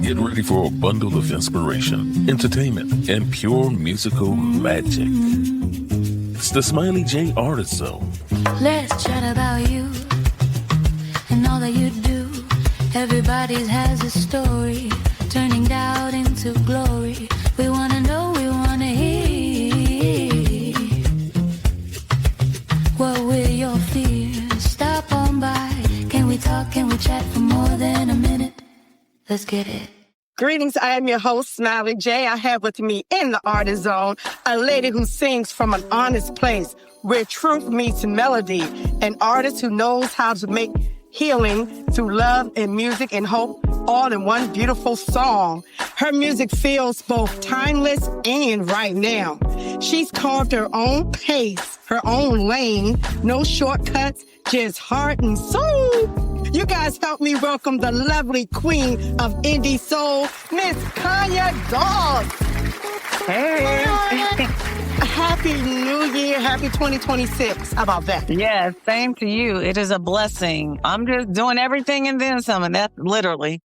Get ready for a bundle of inspiration, entertainment, and pure musical magic. It's the Smiley J Artist Zone. Let's chat about you and all that you do. Everybody has a story, turning doubt into glory. We wanna know, we wanna hear. What were your fears? Stop on by. Can we talk? Can we chat for more than a minute? Let's get it. Greetings, I am your host, Smiley J. I have with me in the Artist Zone a lady who sings from an honest place where truth meets melody, an artist who knows how to make healing through love and music and hope all in one beautiful song. Her music feels both timeless and right now. She's carved her own pace, her own lane, no shortcuts, just heart and soul. You guys help me welcome the lovely queen of indie soul, Miss Conya Doss. Hey. Happy New Year. Happy 2026. How about that? Yeah, same to you. It is a blessing. I'm just doing everything and then some, and that's literally.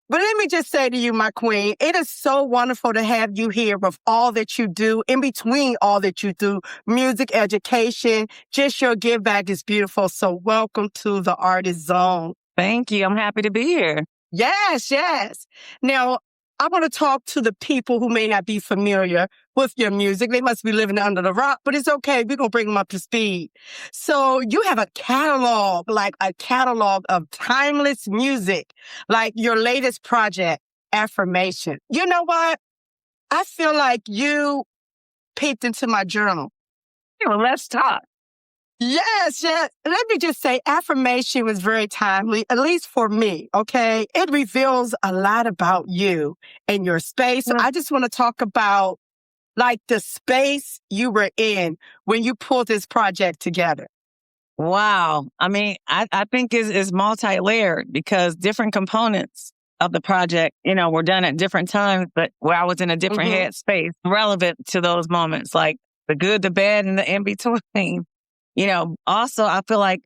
But let me just say to you, my queen, it is so wonderful to have you here with all that you do, in between all that you do, music, education, just your give back is beautiful. So welcome to the Artist Zone. Thank you. I'm happy to be here. Yes, yes. Now, I want to talk to the people who may not be familiar with your music. They must be living under the rock, but it's okay. We're going to bring them up to speed. So you have a catalog, like a catalog of timeless music, like your latest project, Affirmation. You know what? I feel like you peeped into my journal. Well, let's talk. Yes, yes. Let me just say, Affirmation was very timely, at least for me, okay? It reveals a lot about you and your space. So I just want to talk about, like, the space you were in when you pulled this project together. Wow. I mean, I think it's multi-layered because different components of the project, were done at different times, but where I was in a different headspace relevant to those moments, like the good, the bad, and the in-between. Also, I feel like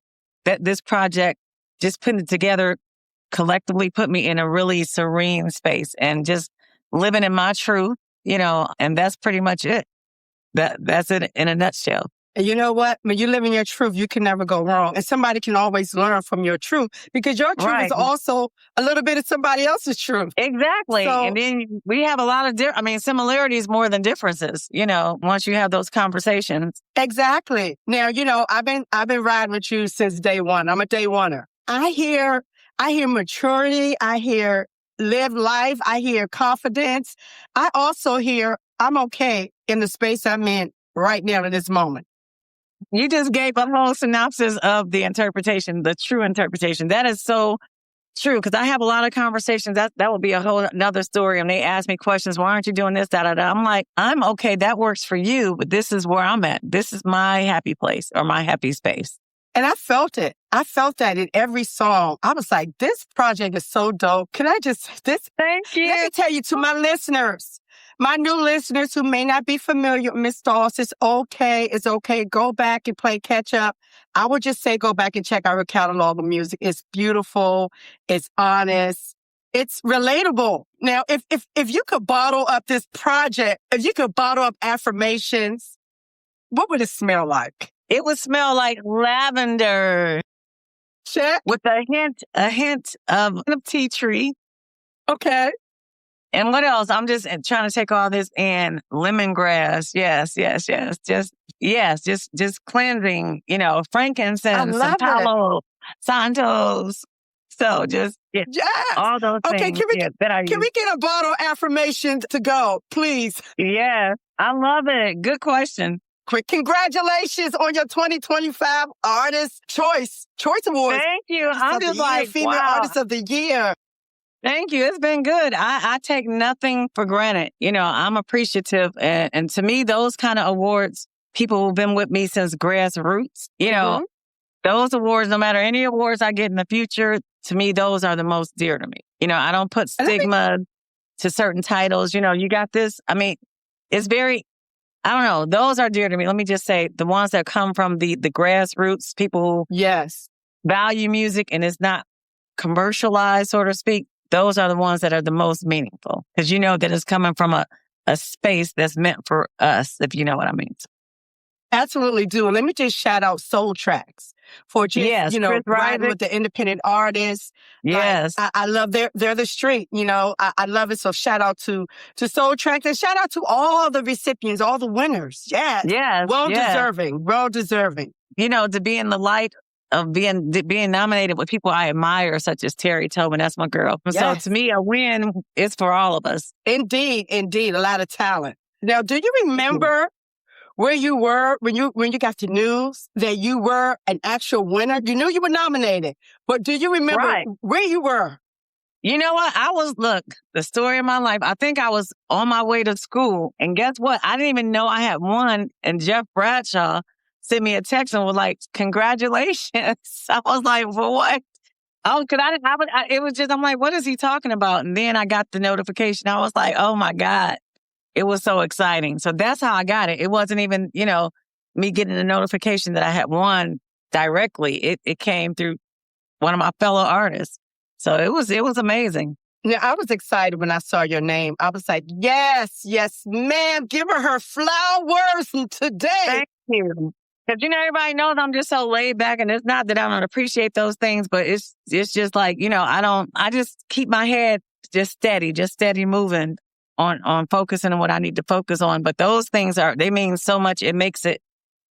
that this project, just putting it together collectively, put me in a really serene space and just living in my truth, and that's pretty much it. That's it in a nutshell. And you know what? When you live in your truth, you can never go wrong. And somebody can always learn from your truth because your truth is also a little bit of somebody else's truth. Exactly. So, and then we have a lot of similarities more than differences, once you have those conversations. Exactly. Now, I've been riding with you since day one. I'm a day oneer. I hear maturity. I hear live life. I hear confidence. I also hear I'm okay in the space I'm in right now in this moment. You just gave a whole synopsis of the interpretation, the true interpretation. That is so true because I have a lot of conversations. That would be a whole another story. And they ask me questions. Why aren't you doing this? Da, da, da. I'm like, I'm okay. That works for you, but this is where I'm at. This is my happy place or my happy space. And I felt it. I felt that in every song. I was like, this project is so dope. Thank you. Let me tell you to my listeners, my new listeners who may not be familiar with Miss Doss, it's okay. It's okay. Go back and play catch up. I would just say go back and check out her catalog of music. It's beautiful. It's honest. It's relatable. Now, if you could bottle up this project, if you could bottle up Affirmations, what would it smell like? It would smell like lavender. Check. With a hint of tea tree. Okay. And what else? I'm just trying to take all this in. Lemongrass. Yes. Just cleansing, frankincense, some Palo Santos. So just, all those things. Okay, can we get a bottle of Affirmations to go, please? Yeah, I love it. Good question. Quick congratulations on your 2025 Artist Choice Awards. Thank you. I'm just like, Female Artist of the Year. Thank you. It's been good. I take nothing for granted. I'm appreciative. And to me, those kind of awards, people who've been with me since grassroots, those awards, no matter any awards I get in the future, to me, those are the most dear to me. I don't put stigma to certain titles. You got this. I mean, it's very, I don't know. Those are dear to me. Let me just say the ones that come from the grassroots, people who value music and it's not commercialized, so to speak. those are the ones that are the most meaningful because you know that it's coming from a space that's meant for us, if you know what I mean. Absolutely do. And let me just shout out Soul Tracks for just, Yes, Chris riding Rydick. with the independent artists. Yes. Like, I love they're the street, I love it. So shout out to Soul Tracks and shout out to all the recipients, all the winners. Yes. Yes. Deserving. Well deserving. To be in the light of being nominated with people I admire, such as Terry Tobin. That's my girl. Yes. So to me, a win is for all of us. Indeed. A lot of talent. Now, do you remember where you were when you got the news that you were an actual winner? You knew you were nominated, but do you remember where you were? You know what? Look, the story of my life, I think I was on my way to school, and guess what? I didn't even know I had won, and Jeff Bradshaw sent me a text and was like, congratulations. I was like, for what? Oh, because it was just, I'm like, what is he talking about? And then I got the notification. I was like, oh my God. It was so exciting. So that's how I got it. It wasn't even, me getting the notification that I had won directly. It came through one of my fellow artists. So it was amazing. Yeah, I was excited when I saw your name. I was like, yes, ma'am. Give her flowers today. Thank you. Because, everybody knows I'm just so laid back, and it's not that I don't appreciate those things, but it's just like, I just keep my head just steady moving on focusing on what I need to focus on. But those things they mean so much. It makes it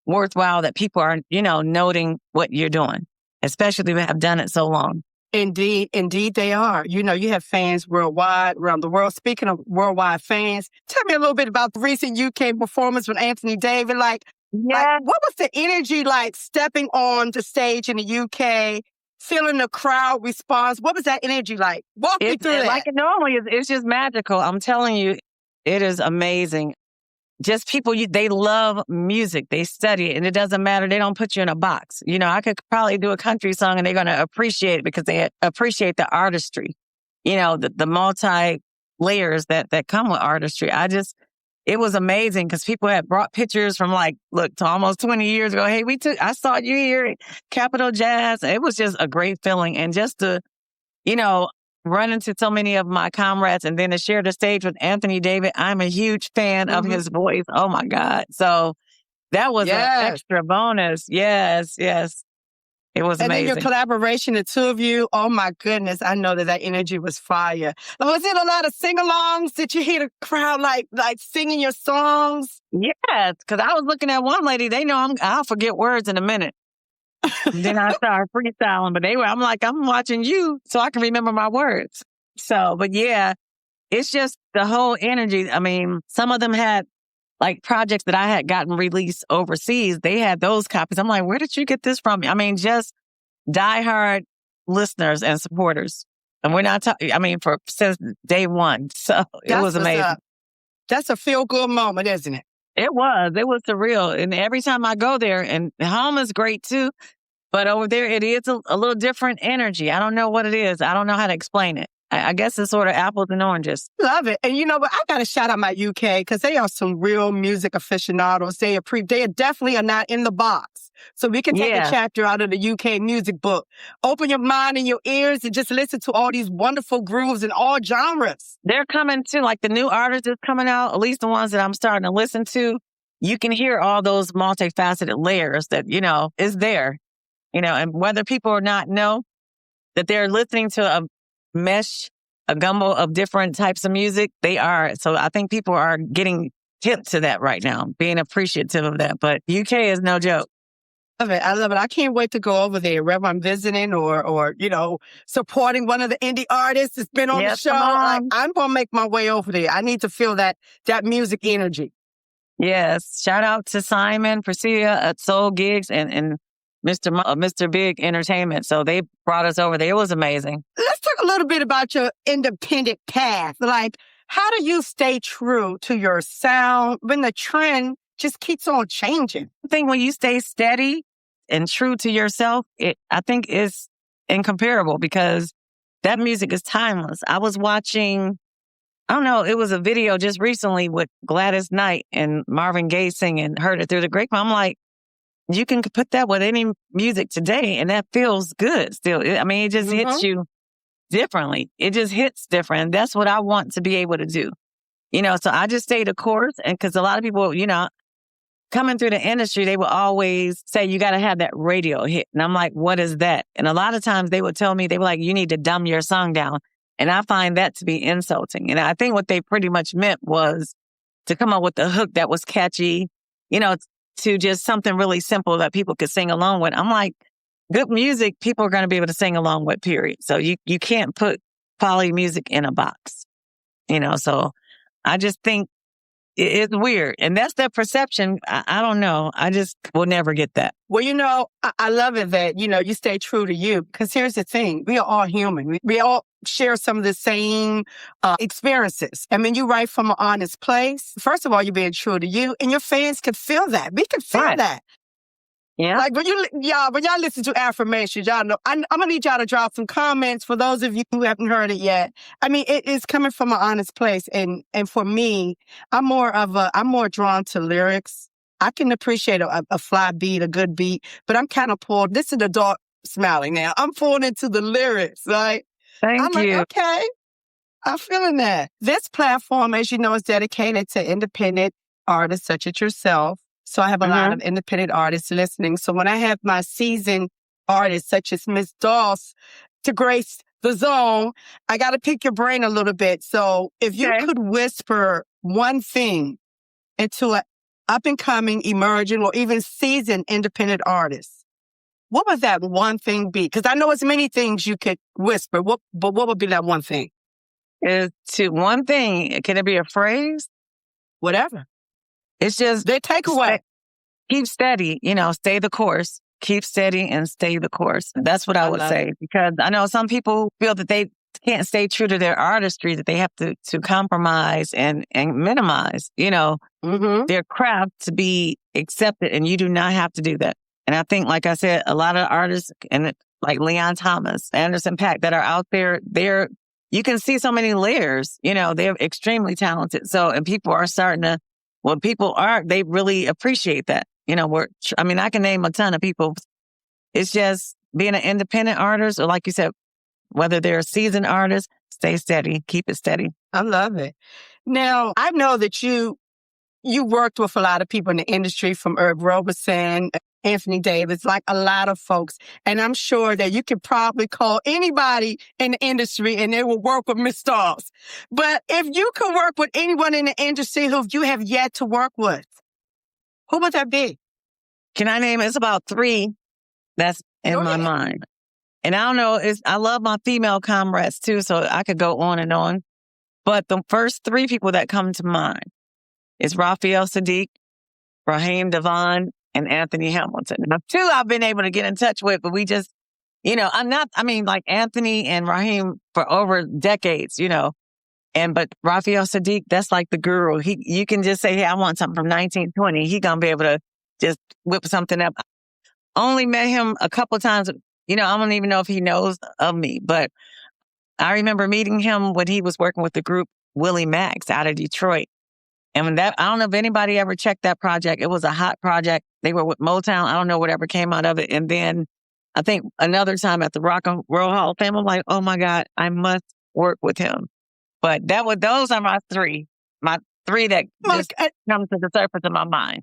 worthwhile that people are, noting what you're doing, especially if you have done it so long. Indeed they are. You have fans worldwide, around the world. Speaking of worldwide fans, tell me a little bit about the recent UK performance with Anthony David. Like, what was the energy like stepping on the stage in the UK, feeling the crowd response? What was that energy like? Walk me through that. Like it normally is. It's just magical. I'm telling you, it is amazing. Just people, they love music. They study it, and it doesn't matter. They don't put you in a box. I could probably do a country song, and they're going to appreciate it because they appreciate the artistry, the multi layers that come with artistry. It was amazing because people had brought pictures from to almost 20 years ago. Hey, I saw you here at Capitol Jazz. It was just a great feeling. And just to, run into so many of my comrades and then to share the stage with Anthony David. I'm a huge fan of his voice. Oh my God. So that was an extra bonus. Yes. It was amazing. And then your collaboration, the two of you, oh my goodness, I know that energy was fire. Was it a lot of sing-alongs? Did you hear the crowd like singing your songs? Yes, because I was looking at one lady, they know I'll forget words in a minute. And then I started freestyling, but I'm like, I'm watching you so I can remember my words. So, but yeah, it's just the whole energy. I mean, some of them had projects that I had gotten released overseas. They had those copies. I'm like, where did you get this from? I mean, just diehard listeners and supporters. And we're not talking, since day one. So it was amazing. That's a feel-good moment, isn't it? It was surreal. And every time I go there, and home is great too, but over there it is a little different energy. I don't know what it is. I don't know how to explain it. I guess it's sort of apples and oranges. Love it. And but I got to shout out my UK because they are some real music aficionados. They definitely are not in the box. So we can take a chapter out of the UK music book. Open your mind and your ears and just listen to all these wonderful grooves in all genres. They're coming too, like the new artists that's coming out, at least the ones that I'm starting to listen to. You can hear all those multifaceted layers that, is there. And whether people or not know that they're listening to a gumbo of different types of music, they are. So I think people are getting hip to that right now, being appreciative of that. But UK is no joke. I love it. I can't wait to go over there, whether I'm visiting or supporting one of the indie artists that's been on the show. I'm going to make my way over there. I need to feel that music energy. Yes. Shout out to Simon, Priscilla at Soul Gigs and Mr. Big Entertainment. So they brought us over there. It was amazing. Let's talk a little bit about your independent path. How do you stay true to your sound when the trend just keeps on changing? I think when you stay steady and true to yourself, I think is incomparable because that music is timeless. I was watching, I don't know, it was a video just recently with Gladys Knight and Marvin Gaye singing Heard It Through the Grapevine. I'm like, you can put that with any music today and that feels good still. It just hits you differently. It just hits different. That's what I want to be able to do. So I just stay the course. And because a lot of people, coming through the industry, they will always say, you got to have that radio hit. And I'm like, what is that? And a lot of times they would tell me, they were like, you need to dumb your song down. And I find that to be insulting. And I think what they pretty much meant was to come up with a hook that was catchy, to just something really simple that people could sing along with. I'm like, good music, people are going to be able to sing along with, period. So you can't put quality music in a box, so I just think it's weird. And that's their perception. I don't know. I just will never get that. Well, I love it that, you stay true to you. Because here's the thing. We are all human. We all share some of the same experiences. I mean, you write from an honest place. First of all, you're being true to you. And your fans can feel that. We can feel that. Yeah. Like when y'all listen to Affirmations, y'all know, I'm going to need y'all to drop some comments for those of you who haven't heard it yet. I mean, it is coming from an honest place. And for me, I'm more drawn to lyrics. I can appreciate a fly beat, a good beat, but I'm kind of pulled. This is the dark Smiley now. I'm pulled into the lyrics, right? Thank you. Like, okay, I'm feeling that. This platform, as you know, is dedicated to independent artists such as yourself. So I have a lot of independent artists listening. So when I have my seasoned artists such as Miss Doss to grace the zone, I got to pick your brain a little bit. So if you could whisper one thing into an up-and-coming, emerging, or even seasoned independent artist, what would that one thing be? Because I know it's many things you could whisper, but what would be that one thing? One thing. Can it be a phrase? Whatever. It's just their takeaway. Keep steady, stay the course. Keep steady and stay the course. That's what I would say. Because I know some people feel that they can't stay true to their artistry, that they have to compromise and minimize, their craft to be accepted. And you do not have to do that. And I think, like I said, a lot of artists, and like Leon Thomas, Anderson .Paak, that are out there, you can see so many layers, they're extremely talented. So, and people are starting to, when people are, they really appreciate that. I can name a ton of people. It's just being an independent artist, or like you said, whether they're a seasoned artist, stay steady, keep it steady. I love it. Now, I know that you worked with a lot of people in the industry, from Herb Roberson, Anthony Davis, like a lot of folks. And I'm sure that you could probably call anybody in the industry and they will work with Miss Doss. But if you could work with anyone in the industry who you have yet to work with, who would that be? Can I name it? It's about 3 that's in my mind. And I don't know, I love my female comrades too, so I could go on and on. But the first 3 people that come to mind is Raphael Sadiq, Raheem Devon, and Anthony Hamilton. Now, 2 I've been able to get in touch with, but we just, like Anthony and Raheem for over decades, but Raphael Sadiq, that's like the guru. You can just say, hey, I want something from 1920. He gonna be able to just whip something up. Only met him a couple times. I don't even know if he knows of me, but I remember meeting him when he was working with the group Willie Max out of Detroit. And I don't know if anybody ever checked that project. It was a hot project. They were with Motown. I don't know whatever came out of it. And then I think another time at the Rock and Roll Hall of Fame, I'm like, oh my God, I must work with him. But those are my 3 that just come to the surface of my mind.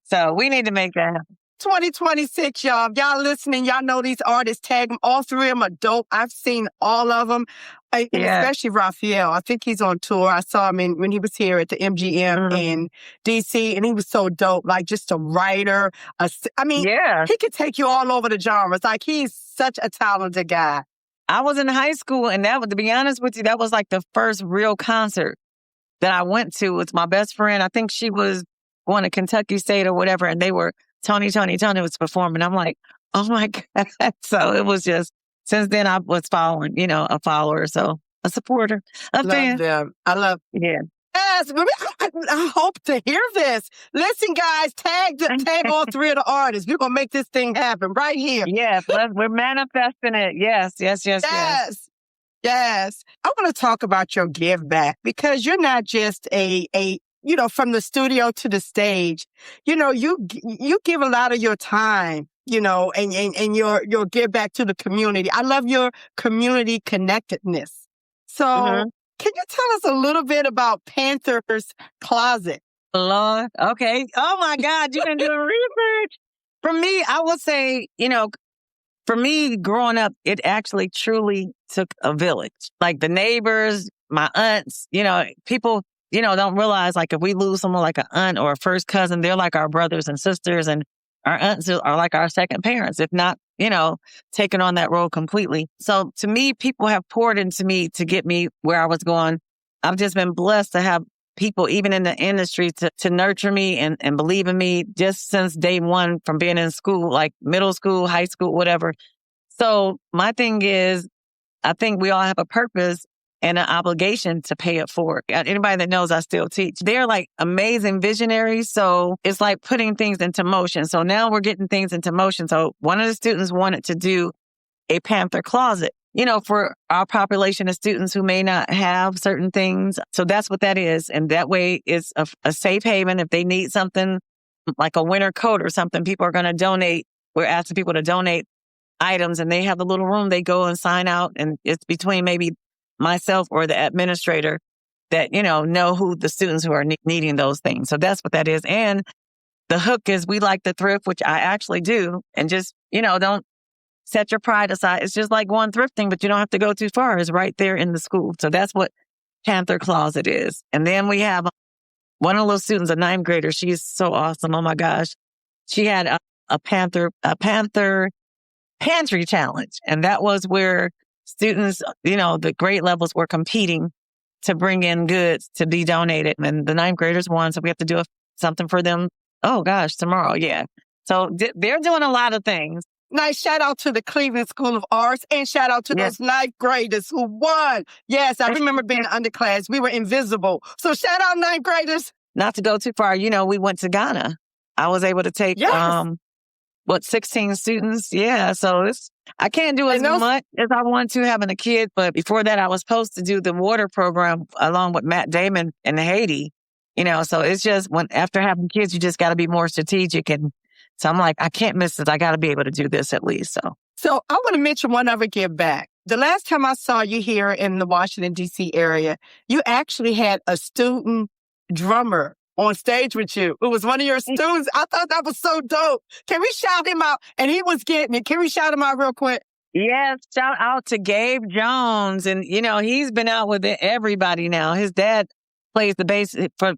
So we need to make that happen. 2026, y'all. Y'all listening, y'all know these artists, tag them. All 3 of them are dope. I've seen all of them, and especially Raphael. I think he's on tour. I saw him when he was here at the MGM in DC, and he was so dope. Like, just a writer. He could take you all over the genres. Like, he's such a talented guy. I was in high school, and to be honest with you, that was like the first real concert that I went to with my best friend. I think she was going to Kentucky State or whatever, and they were, Tony was performing. I'm like, oh my God. So it was just, since then I was following, a follower, so a supporter, a fan. Them. I love them. Yeah. Yes, I hope to hear this. Listen, guys, tag all 3 of the artists. We're going to make this thing happen right here. Yes, we're manifesting it. Yes. Yes. I want to talk about your give back, because you're not just from the studio to the stage. You give a lot of your time and your give back to the community. I love your community connectedness. So can you tell us a little bit about Panther's Closet? Lord. Okay. Oh my God. You've been doing research. For me, I would say, for me growing up, it actually truly took a village. Like the neighbors, my aunts, people, don't realize like if we lose someone like an aunt or a first cousin, they're like our brothers and sisters, and our aunts are like our second parents, if not, taking on that role completely. So to me, people have poured into me to get me where I was going. I've just been blessed to have people, even in the industry, to nurture me and believe in me just since day one from being in school, like middle school, high school, whatever. So my thing is, I think we all have a purpose and an obligation to pay it forward. Anybody that knows, I still teach. They're like amazing visionaries. So it's like putting things into motion. So now we're getting things into motion. So one of the students wanted to do a Panther Closet, for our population of students who may not have certain things. So that's what that is. And that way it's a safe haven. If they need something like a winter coat or something, people are going to donate. We're asking people to donate items, and they have the little room they go and sign out. And it's between maybe myself or the administrator that, know who the students who are needing those things. So that's what that is. And the hook is we like to thrift, which I actually do. And just, don't set your pride aside. It's just like going thrifting, but you don't have to go too far. It's right there in the school. So that's what Panther Closet is. And then we have one of those students, a ninth grader. She's so awesome. Oh my gosh. She had a Panther Pantry Challenge. And that was where students, the grade levels were competing to bring in goods to be donated. And the ninth graders won. So we have to do something for them. Oh gosh, tomorrow. Yeah. So they're doing a lot of things. Nice shout out to the Cleveland School of Arts, and shout out to those ninth graders who won. Yes, I remember being an underclass. We were invisible. So shout out ninth graders. Not to go too far, we went to Ghana. I was able to take 16 students? Yeah, so I can't do as much as I want to having a kid, but before that I was supposed to do the water program along with Matt Damon in Haiti. So it's just after having kids, you just got to be more strategic. And so I'm like, I can't miss it. I got to be able to do this at least. So I want to mention one other give back. The last time I saw you here in the Washington, D.C. area, you actually had a student drummer on stage with you. It was one of your students. I thought that was so dope. Can we shout him out? And he was getting it. Can we shout him out real quick? Yes, shout out to Gabe Jones. And, he's been out with everybody now. His dad plays the bass for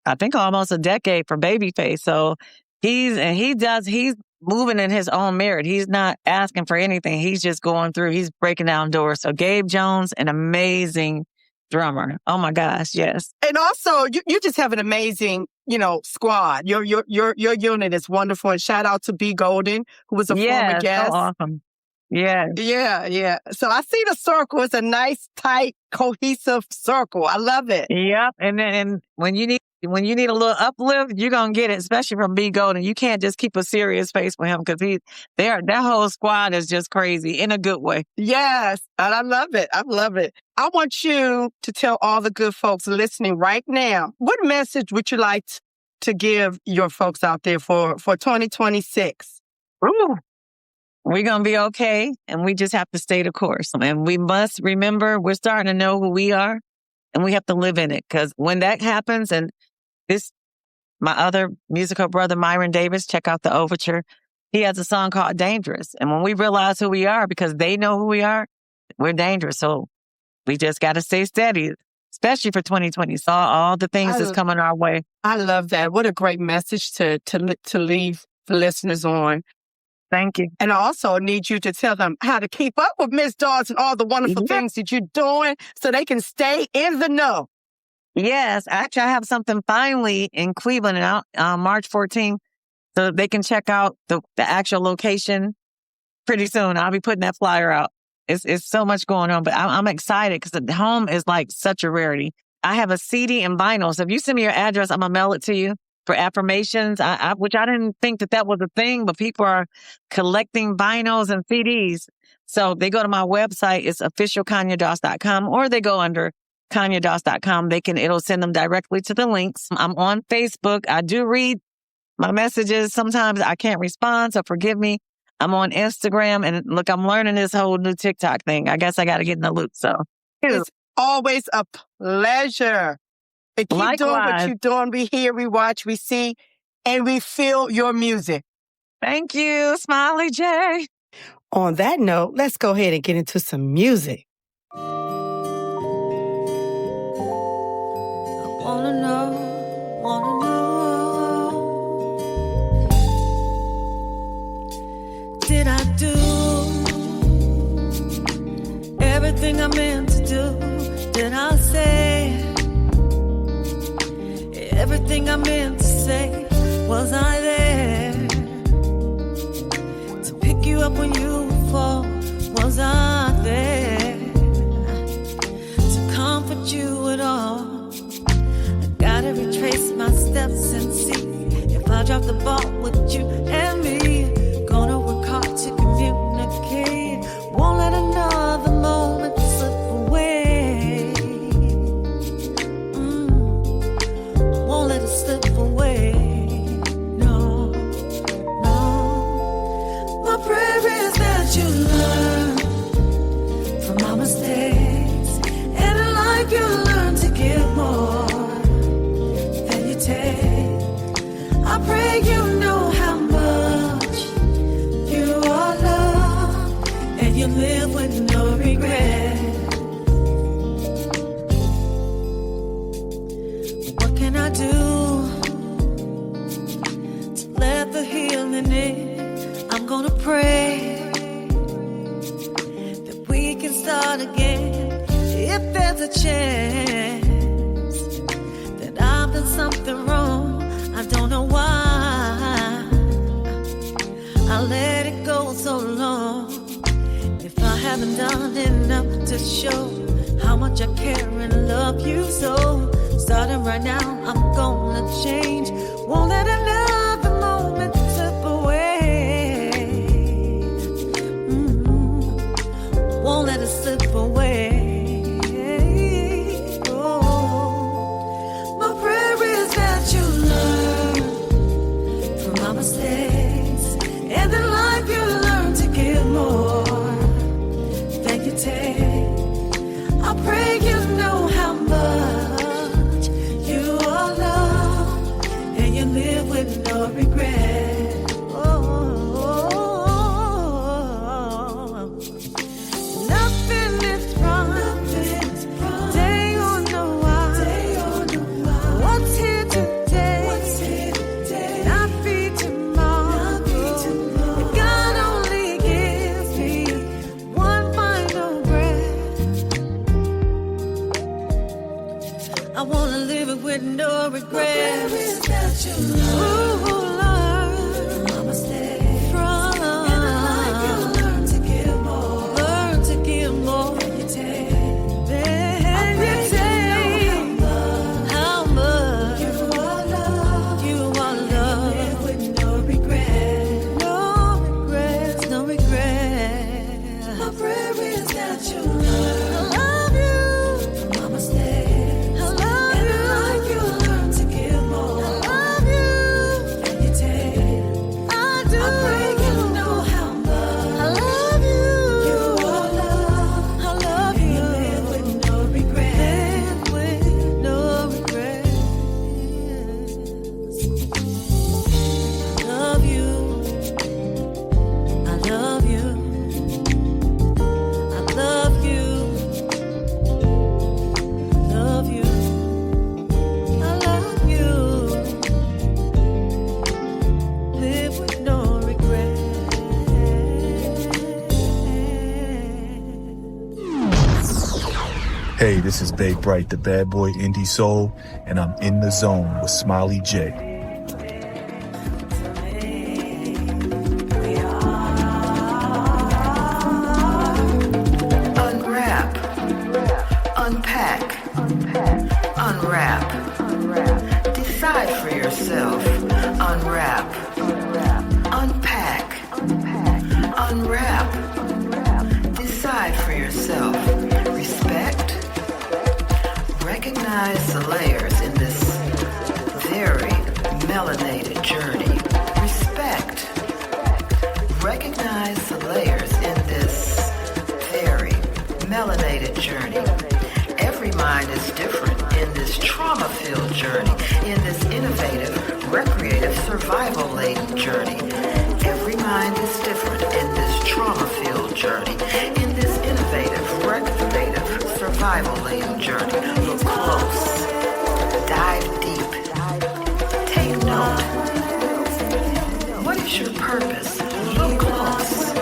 I think almost a decade for Babyface. So he's moving in his own merit. He's not asking for anything. He's just going through. He's breaking down doors. So Gabe Jones, an amazing drummer. Oh my gosh, yes. And also, you just have an amazing, squad. Your unit is wonderful. And shout out to B Golden, who was a former guest. So awesome. Yeah. Yeah. So I see the circle. It's a nice, tight, cohesive circle. I love it. Yep. And then when you need a little uplift, you're going to get it, especially from B Golden. You can't just keep a serious face with him because that whole squad is just crazy in a good way. Yes. And I love it. I want you to tell all the good folks listening right now, what message would you like to give your folks out there for 2026? Ooh. We're going to be okay, and we just have to stay the course. And we must remember we're starting to know who we are, and we have to live in it. Because when that happens, and my other musical brother, Myron Davis, check out the Overture. He has a song called Dangerous. And when we realize who we are, because they know who we are, we're dangerous. So we just got to stay steady, especially for 2020. So all the things that's coming our way. I love that. What a great message to leave the listeners on. Thank you. And I also need you to tell them how to keep up with Miss Doss and all the wonderful things that you're doing so they can stay in the know. Yes. Actually, I have something finally in Cleveland on March 14th, so they can check out the actual location pretty soon. I'll be putting that flyer out. It's so much going on, but I'm excited because the home is like such a rarity. I have a CD and vinyl. So if you send me your address, I'm going to mail it to you. For Affirmations, which I didn't think that was a thing, but people are collecting vinyls and CDs. So they go to my website, it's officialconyadoss.com, or they go under conyadoss.com. It'll send them directly to the links. I'm on Facebook. I do read my messages, sometimes I can't respond, so forgive me. I'm on Instagram, and look, I'm learning this whole new TikTok thing. I guess I got to get in the loop, so. It's always a pleasure. And keep doing what Likewise. you're doing. We hear, we watch, we see, and we feel your music. Thank you, Smiley J. On that note, let's go ahead and get into some music. Wanna know. Did I do everything I meant to do? Did I say everything I meant to say? Was I there to pick you up when you fall? Was I there to comfort you at all? Gotta retrace my steps and see if I drop the ball with you and me. Gonna work hard to communicate. Won't let another moment slip away. Won't let it slip away. No, no. My prayer is that you learn from my mistakes, and in life you learn to give more. I pray you know how much you are loved, and you live with no regret. What can I do to let the healing in? I'm gonna pray that we can start again. If there's a chance that I've done something wrong, I don't know why I let it go so long. If I haven't done enough to show how much I care and love you so, starting right now, I'm gonna change. Won't let another moment slip away. Won't let it slip away. Mistakes, and in life you learn to give more than you take. I pray you know how much you are loved, and you live with no regret. Nothing is wrong. Day or no why. What's here today? Not be tomorrow. God only gives me one final breath. I wanna live it with no regrets. Ooh, Lord, my mistakes. From in life you learn to give more. Learn to give more than you take. Then you take how much you are loved. You are loved. Live with no regret. No regrets, no regrets. My prayer is that you learn. I love you from my mistakes. I love and you. In life you learn to give more. I love you than you take. I do. I pray you know how much I love you. You are loved. I love you. Live with no regrets. Live with no regrets. I love you. I love you. I love you. Love you. I love you. Live with no regret. Hey, this is Babe Bright, the bad boy indie soul, and I'm in the zone with Smiley J. Unwrap, unpack, unwrap. Decide for yourself. Unwrap, unpack, unwrap. Decide for yourself. Respect. Recognize the layers in this very melanated journey. Respect. Recognize the layers in this very melanated journey. Every mind is different in this trauma-filled journey, in this innovative, recreative, survival-laden journey. Every mind is different in this trauma-filled journey, in this innovative, recreative, survival-laden journey. Look close. Dive deep. Take note. What is your purpose? Look close.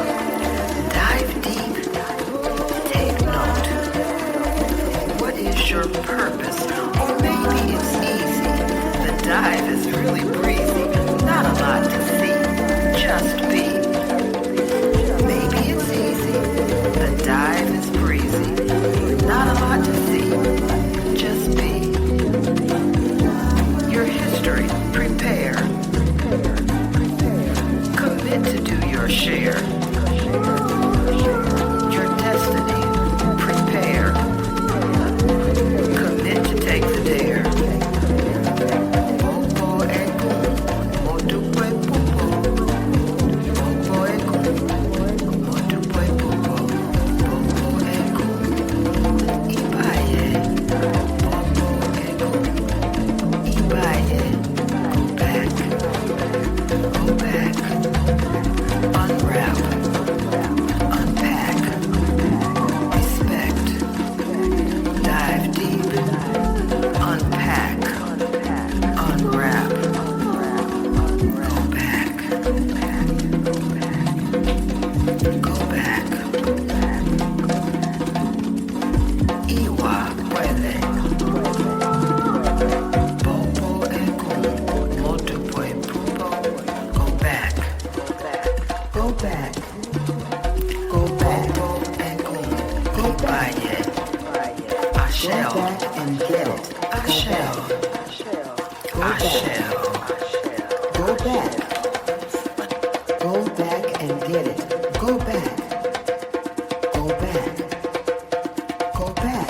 Dive deep. Take note. What is your purpose? Or maybe it's easy. The dive is really breezy. Not a lot to see. Just be. Maybe it's easy. The dive is breezy. Not a lot to see. Just be. Your history, prepare. Commit to do your share. Your destiny, prepare. Commit to take the dare. Bobo ego, motupwe popo. Bobo ego, motupwe popo. Bobo ego, ibaye. Bobo ego, ibaye. Go back, unwrap, unpack, respect, dive deep, unpack, unwrap, go back, Iwa puede, Bobo ego, motupwe pupo. Go back. Go back. Go back. Go by it. I shall. Go back and get it. I shall. I shall. Go back. Go back and get it. Go back. Go back. Go back.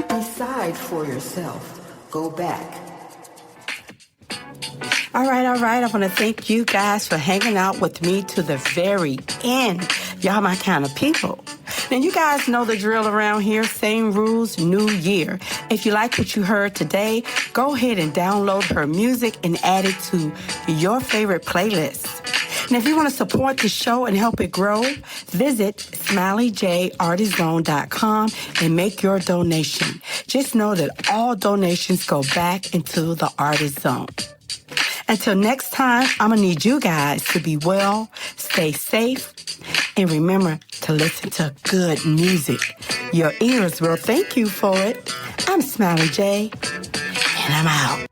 Decide for yourself. Go back. All right. I want to thank you guys for hanging out with me to the very end. Y'all my kind of people. Now, you guys know the drill around here. Same rules, new year. If you like what you heard today, go ahead and download her music and add it to your favorite playlist. And if you want to support the show and help it grow, visit SmileyJArtistzone.com and make your donation. Just know that all donations go back into the Artist Zone. Until next time, I'm going to need you guys to be well, stay safe, and remember to listen to good music. Your ears will thank you for it. I'm Smiley J, and I'm out.